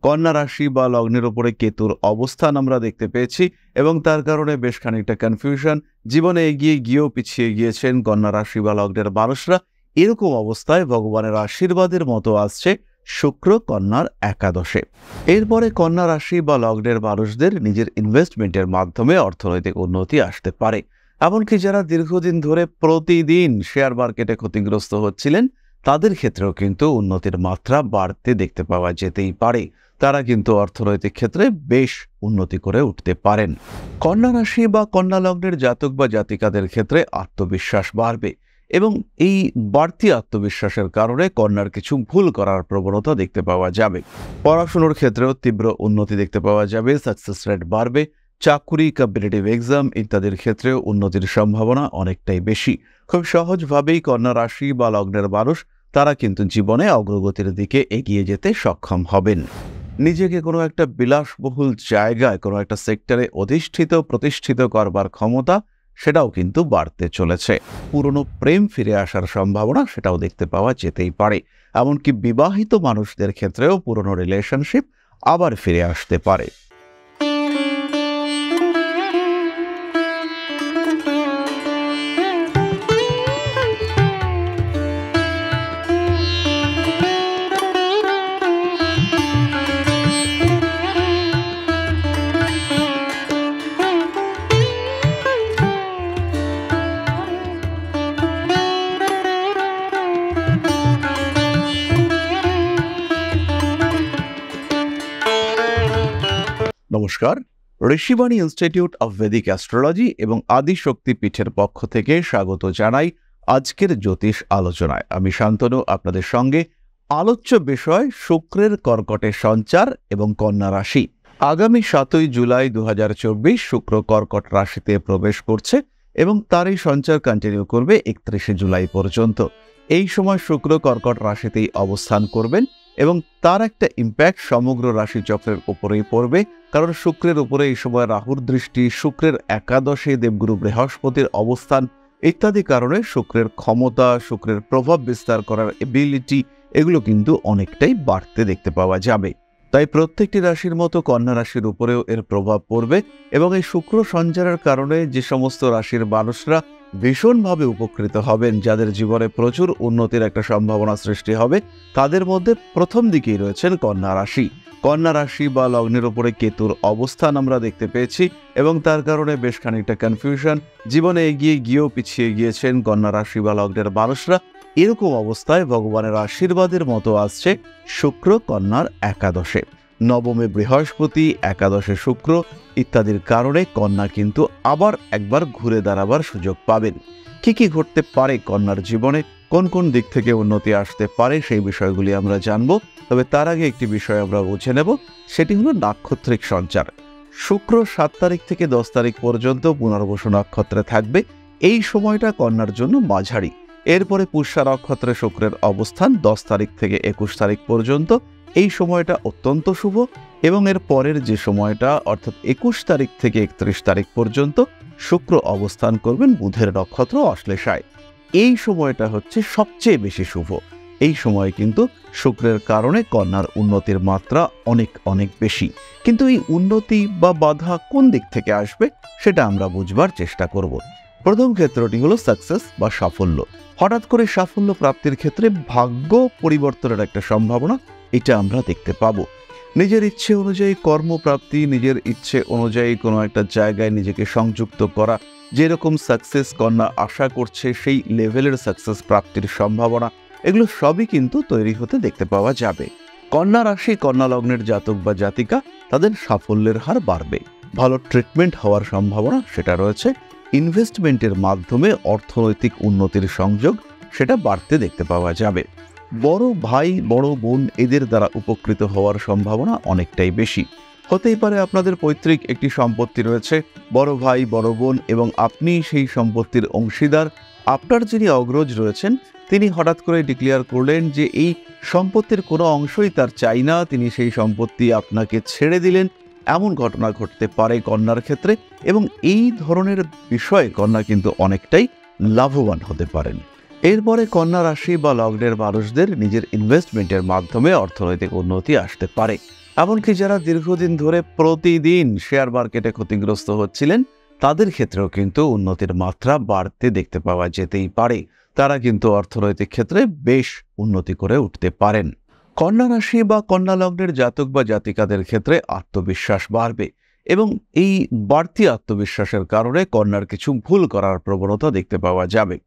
কন্যা রাশি বা লগ্নের উপরে কেতুর অবস্থান আমরা দেখতে পেয়েছি এবং তার কারণে বেশ খানিকটা কনফিউশন, জীবনে এগিয়ে গিয়েও পিছিয়ে গিয়েছেন কন্যা রাশি বা লগ্নের মানুষরা। এরকম অবস্থায় ভগবানের আশীর্বাদের মতো আসছে শুক্র কন্যার একাদশে। এরপরে কন্যা রাশি বা লগ্নের মানুষদের নিজের ইনভেস্টমেন্টের মাধ্যমে অর্থনৈতিক উন্নতি আসতে পারে। এমনকি যারা দীর্ঘদিন ধরে প্রতিদিন শেয়ার মার্কেটে ক্ষতিগ্রস্ত হচ্ছিলেন, তাদের ক্ষেত্রেও কিন্তু উন্নতির মাত্রা বাড়তে দেখতে পাওয়া যেতেই পারে। তারা কিন্তু অর্থনৈতিক ক্ষেত্রে বেশ উন্নতি করে উঠতে পারেন। কন্যা রাশি বা কন্যা লগ্নের জাতক বা জাতিকাদের ক্ষেত্রে আত্মবিশ্বাস বাড়বে এবং এই বাড়তি আত্মবিশ্বাসের কারণে কন্যার কিছু ভুল করার প্রবণতা দেখতে পাওয়া যাবে। পড়াশোনার ক্ষেত্রেও তীব্র উন্নতি দেখতে পাওয়া যাবে, সাকসেস রেট বাড়বে। চাকুরি, কম্পিটিটিভ এক্সাম ইত্যাদির ক্ষেত্রেও উন্নতির সম্ভাবনা অনেকটাই বেশি। খুব সহজভাবেই কন্যা রাশি বা লগ্নের মানুষ তারা কিন্তু জীবনে অগ্রগতির দিকে এগিয়ে যেতে সক্ষম হবেন। নিজেকে কোনো একটা বিলাসবহুল জায়গায়, কোনো একটা সেক্টরে প্রতিষ্ঠিত করবার ক্ষমতা সেটাও কিন্তু বাড়তে চলেছে। পুরনো প্রেম ফিরে আসার সম্ভাবনা সেটাও দেখতে পাওয়া যেতেই পারে। এমনকি বিবাহিত মানুষদের ক্ষেত্রেও পুরনো রিলেশনশিপ আবার ফিরে আসতে পারে। নমস্কার, Rishibani institute of Vedic astrology এবং আদিশক্তি পীঠের পক্ষ থেকে স্বাগত জানাই আজকের জ্যোতিষ আলোচনায়। আমি শান্তনু, আপনাদের সঙ্গে। আলোচ্য বিষয় শুক্রের কর্কটে সঞ্চার এবং কন্যা রাশি। আগামী 7 জুলাই 2024 শুক্র কর্কট রাশিতে প্রবেশ করছে এবং তার এই সঞ্চার কন্টিনিউ করবে 31 জুলাই পর্যন্ত। এই সময় শুক্র কর্কট রাশিতেই অবস্থান করবেন এবং তার একটা ইম্প্যাক্ট সমগ্র রাশিচক্রের উপরেই পড়বে, কারণ শুক্রের উপরে এই সময় রাহুর দৃষ্টি, শুক্রের একাদশে দেবগুরু বৃহস্পতির অবস্থান ইত্যাদি কারণে শুক্রের ক্ষমতা, শুক্রের প্রভাব বিস্তার করার এবিলিটি এগুলো কিন্তু অনেকটাই বাড়তে দেখতে পাওয়া যাবে। তাই প্রত্যেকটি রাশির মতো কন্যা রাশির উপরেও এর প্রভাব পড়বে এবং এই শুক্র সঞ্চারের কারণে যে সমস্ত রাশির মানুষরা ভীষণভাবে উপকৃত হবেন, যাদের জীবনে প্রচুর উন্নতির একটা সম্ভাবনা সৃষ্টি হবে, তাদের মধ্যে প্রথম দিকেই রয়েছেন কন্যা রাশি। কন্যা রাশি বা লগ্নের উপরে কেতুর অবস্থান আমরা দেখতে পেয়েছি এবং তার কারণে বেশ খানিকটা কনফিউশন, জীবনে এগিয়ে গিয়েও পিছিয়ে গিয়েছেন কন্যা রাশি বা লগ্নের মানুষরা। এরকম অবস্থায় ভগবানের আশীর্বাদের মতো আসছে শুক্র কন্যার একাদশে। নবমে বৃহস্পতি, একাদশে শুক্র ইত্যাদির কারণে কন্যা কিন্তু আবার একবার ঘুরে দাঁড়াবার সুযোগ পাবেন। কি কি ঘটতে পারে কন্যার জীবনে, কোন কোন দিক থেকে উন্নতি আসতে পারে, সেই বিষয়গুলি আমরা জানব। তবে তার আগে একটি বিষয় আমরা বুঝে নেব, সেটি হলো নাক্ষত্রিক সঞ্চার। শুক্র 7 তারিখ থেকে 10 তারিখ পর্যন্ত পুনর্বসু নক্ষত্রে থাকবে। এই সময়টা কন্যার জন্য মাঝারি। এরপরে পুষ্যা নক্ষত্রে শুক্রের অবস্থান 10 তারিখ থেকে 21 তারিখ পর্যন্ত। এই সময়টা অত্যন্ত শুভ এবং এর পরের যে সময়টা অর্থাৎ 21 তারিখ থেকে 31 তারিখ পর্যন্ত শুক্র অবস্থান করবেন বুধের নক্ষত্র অশ্লেষায়। এই সময়টা হচ্ছে সবচেয়ে বেশি শুভ। এই সময় কিন্তু শুক্রের কারণে কন্যার উন্নতির মাত্রা অনেক অনেক বেশি। কিন্তু এই উন্নতি বা বাধা কোন দিক থেকে আসবে সেটা আমরা বুঝবার চেষ্টা করব। প্রথম ক্ষেত্রটি হলো সাকসেস বা সাফল্য। হঠাৎ করে সাফল্য প্রাপ্তির ক্ষেত্রে ভাগ্য পরিবর্তনের একটা সম্ভাবনা এটা আমরা দেখতে পাবো। নিজের ইচ্ছে অনুযায়ী কর্মপ্রাপ্তি, নিজের ইচ্ছে অনুযায়ী কোনো একটা জায়গায় নিজেকে সংযুক্ত করা, যেরকম সাকসেস কন্যা আশা করছে সেই লেভেলের সাকসেস প্রাপ্তির সম্ভাবনা এগুলো সবই কিন্তু তৈরি হতে দেখতে পাওয়া যাবে। কন্যা রাশি, কন্যা লগ্নের জাতক বা জাতিকা তাদের সাফল্যের হার বাড়বে। ভালো ট্রিটমেন্ট হওয়ার সম্ভাবনা সেটা রয়েছে। ইনভেস্টমেন্টের মাধ্যমে অর্থনৈতিক উন্নতির সংযোগ সেটা বাড়তে দেখতে পাওয়া যাবে। বড় ভাই, বড় বোন এদের দ্বারা উপকৃত হওয়ার সম্ভাবনা অনেকটাই বেশি। হতেই পারে আপনাদের পৈতৃক একটি সম্পত্তি রয়েছে, বড় ভাই, বড় বোন এবং আপনি সেই সম্পত্তির অংশীদার। আপনার যিনি অগ্রজ রয়েছেন তিনি হঠাৎ করে ডিক্লেয়ার করলেন যে এই সম্পত্তির কোনো অংশই তার চাই না, তিনি সেই সম্পত্তি আপনাকে ছেড়ে দিলেন। এমন ঘটনা ঘটতে পারে কন্যার ক্ষেত্রে এবং এই ধরনের বিষয়ে কন্যা কিন্তু অনেকটাই লাভবান হতে পারেন। এরপরে কন্যা রাশি বা লগ্নের মানুষদের নিজের ইনভেস্টমেন্টের মাধ্যমে অর্থনৈতিক উন্নতি আসতে পারে। এমনকি যারা দীর্ঘদিন ধরে প্রতিদিন শেয়ার মার্কেটে ক্ষতিগ্রস্ত হচ্ছিলেন, তাদের ক্ষেত্রেও কিন্তু উন্নতির মাত্রা বাড়তে দেখতে পাওয়া যেতেই পারে। তারা কিন্তু অর্থনৈতিক ক্ষেত্রে বেশ উন্নতি করে উঠতে পারেন। কন্যা রাশি বা কন্যা লগ্নের জাতক বা জাতিকাদের ক্ষেত্রে আত্মবিশ্বাস বাড়বে এবং এই বাড়তি আত্মবিশ্বাসের কারণে কন্যার কিছু ভুল করার প্রবণতা দেখতে পাওয়া যাবে।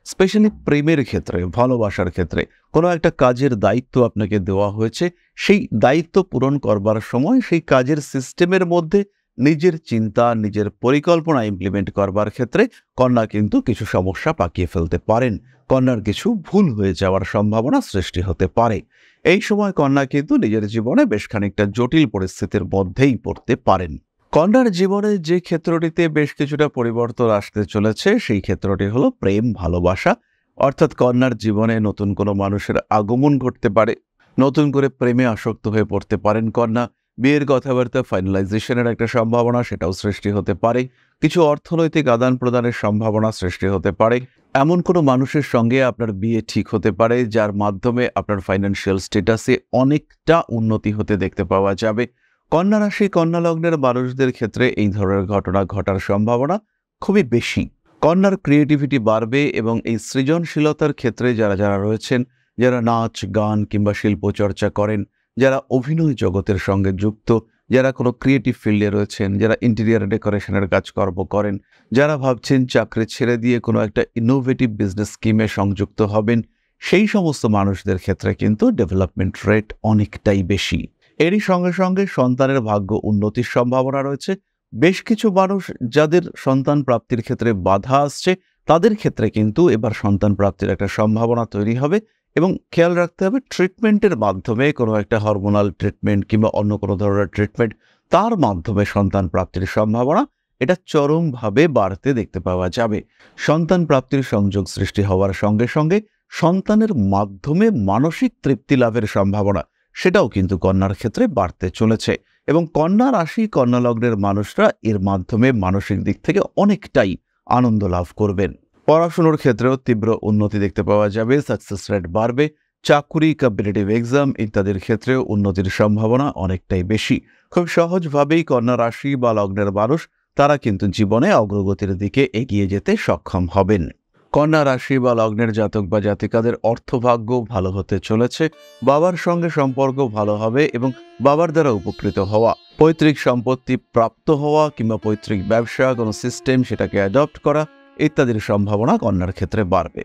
স্পেশালি প্রেমের ক্ষেত্রে, ভালোবাসার ক্ষেত্রে কোনো একটা কাজের দায়িত্ব আপনাকে দেওয়া হয়েছে, সেই দায়িত্ব পূরণ করবার সময় সেই কাজের সিস্টেমের মধ্যে নিজের চিন্তা, নিজের পরিকল্পনা ইমপ্লিমেন্ট করবার ক্ষেত্রে কন্যা কিন্তু কিছু সমস্যা পাকিয়ে ফেলতে পারেন। কন্যার কিছু ভুল হয়ে যাওয়ার সম্ভাবনা সৃষ্টি হতে পারে। এই সময় কন্যা কিন্তু নিজের জীবনে বেশ খানিকটা জটিল পরিস্থিতির মধ্যেই পড়তে পারেন। কন্যার জীবনে যে ক্ষেত্রটিতে বেশ কিছুটা পরিবর্তন আসতে চলেছে, সেই ক্ষেত্রটি হলো প্রেম, ভালোবাসা। অর্থাৎ কন্যার জীবনে নতুন কোনো মানুষের আগমন ঘটতে পারে, নতুন করে প্রেমে আসক্ত হয়ে পড়তে পারেন কন্যা। বিয়ের কথাবার্তা ফাইনালাইজেশনের একটা সম্ভাবনা সেটাও সৃষ্টি হতে পারে। কিছু অর্থনৈতিক আদান প্রদানের সম্ভাবনা সৃষ্টি হতে পারে। এমন কোনো মানুষের সঙ্গে আপনার বিয়ে ঠিক হতে পারে যার মাধ্যমে আপনার ফাইন্যান্সিয়াল স্ট্যাটাসে অনেকটা উন্নতি হতে দেখতে পাওয়া যাবে। কন্যা রাশি, কন্যা লগ্নের মানুষদের ক্ষেত্রে এই ধরনের ঘটনা ঘটার সম্ভাবনা খুবই বেশি। কন্যার ক্রিয়েটিভিটি বাড়বে এবং এই সৃজনশীলতার ক্ষেত্রে যারা যারা রয়েছেন, যারা নাচ, গান কিংবা শিল্প চর্চা করেন, যারা অভিনয় জগতের সঙ্গে যুক্ত, যারা কোনো ক্রিয়েটিভ ফিল্ডে রয়েছেন, যারা ইন্টেরিয়ার ডেকোরেশনের কাজকর্ম করেন, যারা ভাবছেন চাকরি ছেড়ে দিয়ে কোনো একটা ইনোভেটিভ বিজনেস স্কিমে সংযুক্ত হবেন, সেই সমস্ত মানুষদের ক্ষেত্রে কিন্তু ডেভেলপমেন্ট রেট অনেকটাই বেশি। এরই সঙ্গে সঙ্গে সন্তানের ভাগ্য উন্নতির সম্ভাবনা রয়েছে। বেশ কিছু মানুষ যাদের সন্তান প্রাপ্তির ক্ষেত্রে বাধা আসছে, তাদের ক্ষেত্রে কিন্তু এবার সন্তান প্রাপ্তির একটা সম্ভাবনা তৈরি হবে। এবং খেয়াল রাখতে হবে, ট্রিটমেন্টের মাধ্যমে কোনো একটা হরমোনাল ট্রিটমেন্ট কিংবা অন্য কোনো ধরনের ট্রিটমেন্ট, তার মাধ্যমে সন্তান প্রাপ্তির সম্ভাবনা এটা চরমভাবে বাড়তে দেখতে পাওয়া যাবে। সন্তান প্রাপ্তির সংযোগ সৃষ্টি হওয়ার সঙ্গে সঙ্গে সন্তানের মাধ্যমে মানসিক তৃপ্তি লাভের সম্ভাবনা সেটাও কিন্তু কন্যার ক্ষেত্রে বাড়তে চলেছে। এবং কন্যা রাশি, কন্যা লগ্নের মানুষরা এর মাধ্যমে মানসিক দিক থেকে অনেকটাই আনন্দ লাভ করবেন। পড়াশোনার ক্ষেত্রেও তীব্র উন্নতি দেখতে পাওয়া যাবে, সাকসেস রেট বাড়বে। চাকুরি, কম্পিটিটিভ এক্সাম ইত্যাদির ক্ষেত্রেও উন্নতির সম্ভাবনা অনেকটাই বেশি। খুব সহজভাবেই কন্যা রাশি বা লগ্নের মানুষ তারা কিন্তু জীবনে অগ্রগতির দিকে এগিয়ে যেতে সক্ষম হবেন। কন্যা রাশি বা লগ্নের জাতক বা জাতিকাদের অর্থভাগ্য ভালো হতে চলেছে। বাবার সঙ্গে সম্পর্ক ভালো হবে এবং বাবার দ্বারা উপকৃত হওয়া, পৈতৃক সম্পত্তি প্রাপ্ত হওয়া কিংবা পৈতৃক ব্যবসা, কোনো সিস্টেম সেটাকে অ্যাডপ্ট করা ইত্যাদির সম্ভাবনা কন্যার ক্ষেত্রে বাড়বে।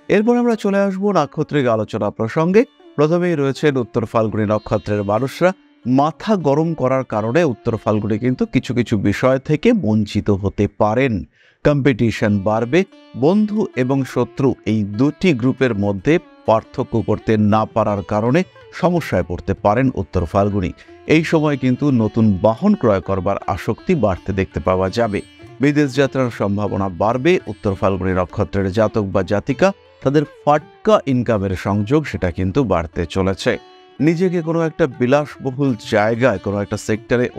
এরপর আমরা চলে আসবো নাক্ষত্রিক আলোচনা প্রসঙ্গে। প্রথমেই রয়েছেন উত্তর ফাল্গুনী নক্ষত্রের মানুষরা। মাথা গরম করার কারণে উত্তর ফাল্গুনী কিন্তু কিছু কিছু বিষয় থেকে বঞ্চিত হতে পারেন। কম্পিটিশন বাড়বে। বন্ধু এবং শত্রু এই দুটি গ্রুপের মধ্যে পার্থক্য করতে না পারার কারণে সমস্যায় পড়তে পারেন উত্তর ফাল্গুনী। এই সময় কিন্তু নতুন বাহন ক্রয় করবার আসক্তি বাড়তে দেখতে পাওয়া যাবে। বিদেশ যাত্রার সম্ভাবনা বাড়বে। উত্তর ফাল্গুনী নক্ষত্রের জাতক বা জাতিকা তাদের ফাটকা ইনকামের সংযোগ সেটা কিন্তু বাড়তে চলেছে। নিজেকে কোনো একটা বিলাসবহুল জায়গায়, কোনো একটা সেক্টরে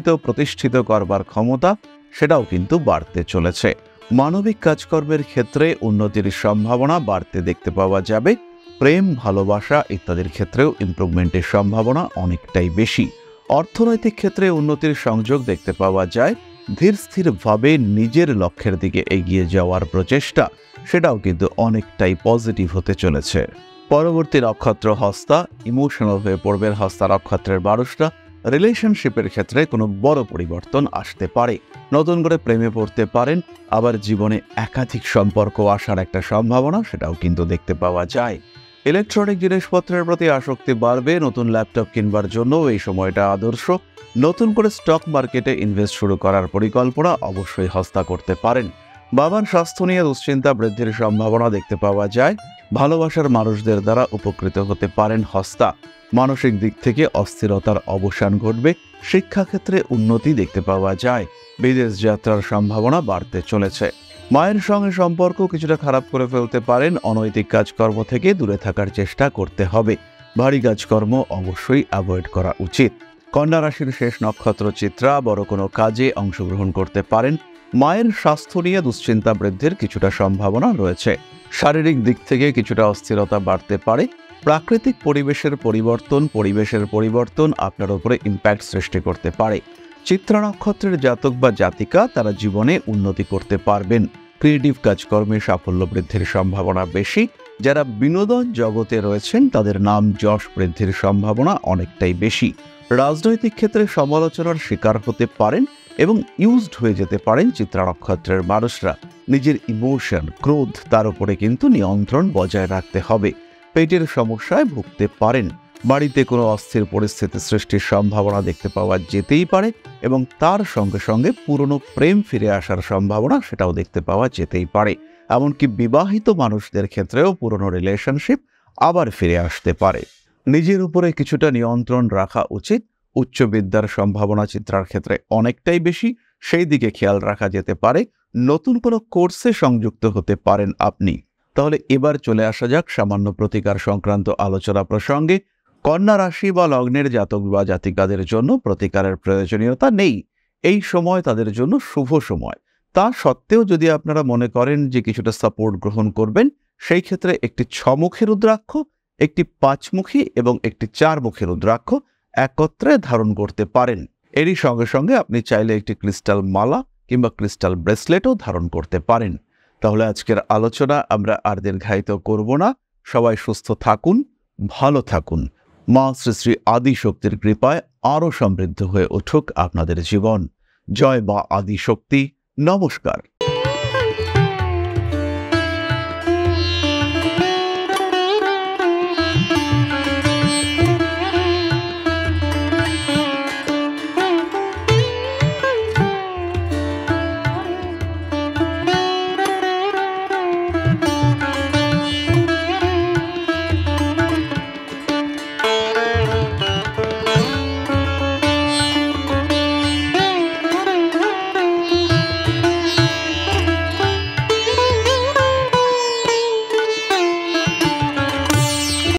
প্রতিষ্ঠিত করবার ক্ষমতা সেটাও কিন্তু বাড়তে চলেছে। মানবিক কাজকর্মের ক্ষেত্রে উন্নতির সম্ভাবনা বাড়তে দেখতে পাওয়া যাবে। প্রেম, ভালোবাসা ইত্যাদির ক্ষেত্রেও ইমপ্রুভমেন্টের সম্ভাবনা অনেকটাই বেশি। অর্থনৈতিক ক্ষেত্রে উন্নতির সংযোগ দেখতে পাওয়া যায়। ধীর স্থিরভাবে নিজের লক্ষ্যের দিকে এগিয়ে যাওয়ার প্রচেষ্টা সেটাও কিন্তু অনেকটাই পজিটিভ হতে চলেছে। পরবর্তী নক্ষত্র হস্তা। ইমোশনাল হয়ে পড়বেন হস্তা নক্ষত্রের মানুষরা। রিলেশনশিপের ক্ষেত্রে কোনো বড় পরিবর্তন আসতে পারে। নতুন করে প্রেমে পড়তে পারেন। আবার জীবনে একাধিক সম্পর্ক আসার একটা সম্ভাবনা সেটাও কিন্তু দেখতে পাওয়া যায়। ইলেকট্রনিক জিনিসপত্রের প্রতি আসক্তি বাড়বে। নতুন ল্যাপটপ কিনবার জন্য এই সময়টা আদর্শ। নতুন করে স্টক মার্কেটে ইনভেস্ট শুরু করার পরিকল্পনা অবশ্যই হস্তা করতে পারেন। বাবার স্বাস্থ্য নিয়ে দুশ্চিন্তা বৃদ্ধির সম্ভাবনা দেখতে পাওয়া যায়। ভালোবাসার মানুষদের দ্বারা উপকৃত হতে পারেন হস্তা। মানসিক দিক থেকে অস্থিরতার অবসান ঘটবে। শিক্ষাক্ষেত্রে উন্নতি দেখতে পাওয়া যায়। বিদেশ যাত্রার সম্ভাবনা বাড়তে চলেছে। মায়ের সঙ্গে সম্পর্ক কিছুটা খারাপ করে ফেলতে পারেন। অনৈতিক কাজকর্ম থেকে দূরে থাকার চেষ্টা করতে হবে। ভারী কাজকর্ম অবশ্যই অ্যাভয়েড করা উচিত। কন্যা রাশির শেষ নক্ষত্র চিত্রা। বড় কোনো কাজে অংশগ্রহণ করতে পারেন। মায়ের স্বাস্থ্য নিয়ে দুশ্চিন্তা বৃদ্ধির কিছুটা সম্ভাবনা রয়েছে। শারীরিক দিক থেকে কিছুটা অস্থিরতা বাড়তে পারে। প্রাকৃতিক পরিবেশের পরিবর্তন আপনার উপরে ইম্প্যাক্ট সৃষ্টি করতে পারে। চিত্রা নক্ষত্রের জাতক বা জাতিকা তারা জীবনে উন্নতি করতে পারবেন। ক্রিয়েটিভ কাজকর্মে সাফল্য বৃদ্ধির সম্ভাবনা বেশি। যারা বিনোদন জগতে রয়েছেন তাদের নাম যশ বৃদ্ধির সম্ভাবনা অনেকটাই বেশি। রাজনৈতিক ক্ষেত্রে সমালোচনার শিকার হতে পারেন এবং ইউজড হয়ে যেতে পারেন চিত্রা নক্ষত্রের মানুষরা। নিজের ইমোশন, ক্রোধ তার উপরে কিন্তু নিয়ন্ত্রণ বজায় রাখতে হবে। পেটের সমস্যায় ভুগতে পারেন। বাড়িতে কোনো অস্থির পরিস্থিতি সৃষ্টির সম্ভাবনা দেখতে পাওয়া যেতেই পারে এবং তার সঙ্গে সঙ্গে পুরনো প্রেম ফিরে আসার সম্ভাবনা সেটাও দেখতে পাওয়া যেতেই পারে। এমনকি বিবাহিত মানুষদের ক্ষেত্রেও পুরনো রিলেশনশিপ আবার ফিরে আসতে পারে। নিজের উপরে কিছুটা নিয়ন্ত্রণ রাখা উচিত। উচ্চ বিদ্যার সম্ভাবনা চিত্রার ক্ষেত্রে অনেকটাই বেশি, সেই দিকে খেয়াল রাখা যেতে পারে। নতুন কোনো কোর্সে সংযুক্ত হতে পারেন আপনি। তাহলে এবার চলে আসা যাক সামান্য প্রতিকার সংক্রান্ত আলোচনা প্রসঙ্গে। কন্যা রাশি বা লগ্নের জাতক বা জাতিকাদের জন্য প্রতিকারের প্রয়োজনীয়তা নেই। এই সময় তাদের জন্য শুভ সময়। তা সত্ত্বেও যদি আপনারা মনে করেন যে কিছুটা সাপোর্ট গ্রহণ করবেন, সেই ক্ষেত্রে একটি 6মুখী রুদ্রাক্ষ, একটি 5মুখী এবং একটি 4মুখী রুদ্রাক্ষ একত্রে ধারণ করতে পারেন। এরই সঙ্গে সঙ্গে আপনি চাইলে একটি ক্রিস্টাল মালা কিংবা ক্রিস্টাল ব্রেসলেটও ধারণ করতে পারেন। তাহলে আজকের আলোচনা আমরা আর দীর্ঘায়িত করব না। সবাই সুস্থ থাকুন, ভালো থাকুন। মা শ্রী শ্রী আদিশক্তির কৃপায় আরও সমৃদ্ধ হয়ে উঠুক আপনাদের জীবন। জয় মা আদিশক্তি। নমস্কার।